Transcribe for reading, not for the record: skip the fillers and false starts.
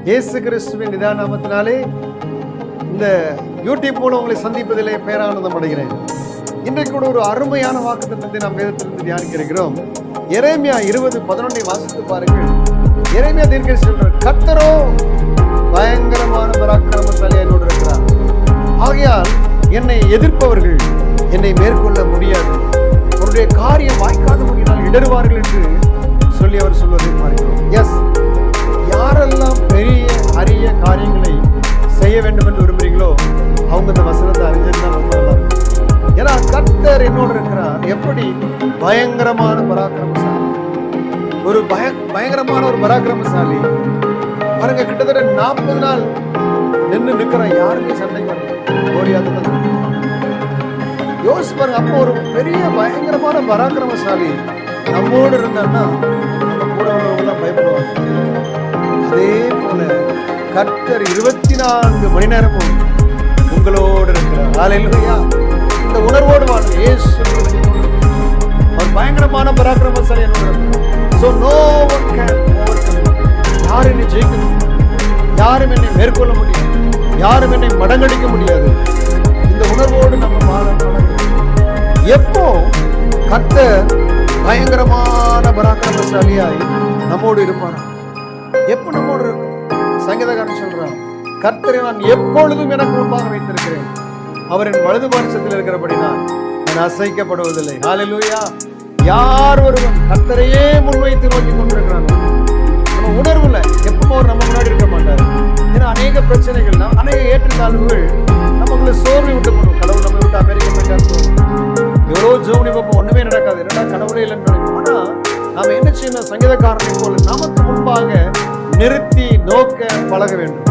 இயேசு கிறிஸ்துவின் நிதான நாமத்தினாலே இந்த யூடியூப் மூலம் உங்களை சந்திப்பதிலே பேரானந்தம் அடைகிறேன். இன்றைக்கு கூட ஒரு அருமையான வாக்குத்தத்தத்தை நாம் வேதத்திலிருந்து தியானிக்க இருக்கிறோம். எரேமியா 20:11 வாசித்து பாருங்கள். எரேமியா தீர்க்கதரிசி சொல்றார், கர்த்தரோ பயங்கரமான பராக்கிரமசாலியாய் என்னோடு இருக்கிறார். ஆகையால் என்னை எதிர்ப்பவர்கள் என்னை மேற்கொள்ள முடியாது, அவருடைய காரியம் வாய்க்காதபடியால் இடறுவார்கள் என்று சொல்லி அவர் சொல்வதை பார்க்கிறோம். எஸ், யாரெல்லாம் பெரிய அரிய காரியங்களை செய்ய வேண்டும் என்று விரும்புறீங்களோ அவங்க இந்த வசனத்தை அறிஞ்சிருந்தா ரொம்ப நல்லா இருக்கும். ஏன்னா கர்த்தர் என்னோடு இருக்கிறார். எப்படி பயங்கரமான பராக்கிரமசாலி, ஒரு பயங்கரமான ஒரு பராக்கிரமசாலி பாருங்க. கிட்டத்தட்ட 40 நாள் நிற்கிறான், யாருமே சண்டை ஓடியாத யோசிச்சு பாருங்க. அப்போ ஒரு பெரிய பயங்கரமான பராக்கிரமசாலி நம்மோடு இருந்தான்னா நம்ம கூட உள்ளவங்கெல்லாம் பயப்படுவாங்க. அதே போல கர்த்தர் 24 மணி நேரமும் உங்களோடு இருக்கிறார். ஹல்லேலூயா. இந்த உணர்வோடு வாழும். இயேசு அவர் பயங்கரமான பராக்கிரமசாலி என்னோட. So no one can overcome. யாரும் என்னை ஜெயிக்க முடியாது, யாரும் என்னை மேற்கொள்ள முடியாது, யாரும் என்னை மடங்கடிக்க முடியாது. இந்த உணர்வோடு நம்ம வாழ எப்போ கர்த்தர் பயங்கரமான பராக்கிரமசாலியாய் நம்மோடு இருப்பார். எப்போ நம்மோடு இருக்கும்? சங்கீதக்காரன் சொல்றான், கர்த்தரை நான் எப்பொழுதும் எனக்கு முன்பாக வைத்திருக்கிறேன், அவரின் வலது பாரிசத்தில் இருக்கிறபடினால் நான் அசைக்கப்படுவதில்லை. ஹல்லேலூயா. யார் ஒருவன் கர்த்தரையே முன்வைத்து நோக்கி கொண்டிருக்கிறான், நம்ம உணர்வுல எப்பவும் அவர் நம்ம முன்னாடி இருக்க மாட்டார். ஏன்னா அநேக பிரச்சனைகள், அநேக ஏற்றத்தாழ்வுகள் நமக்குள்ள சோர்வை விட்டு போடும். கடவுள் நம்ம விட்டு அமெரிக்கா போயிட்டார், எவ்வளோ ஜோனி பார்ப்போம், ஒண்ணுமே நடக்காது, என்னடா கடவுளே இல்லைன்னு நினைப்போம். ஆனா நாம என்ன செய்யணும்? சங்கீதக்காரனை போல நமக்கு முன்பாக நிறுத்தி நோக்க பழக வேண்டும்.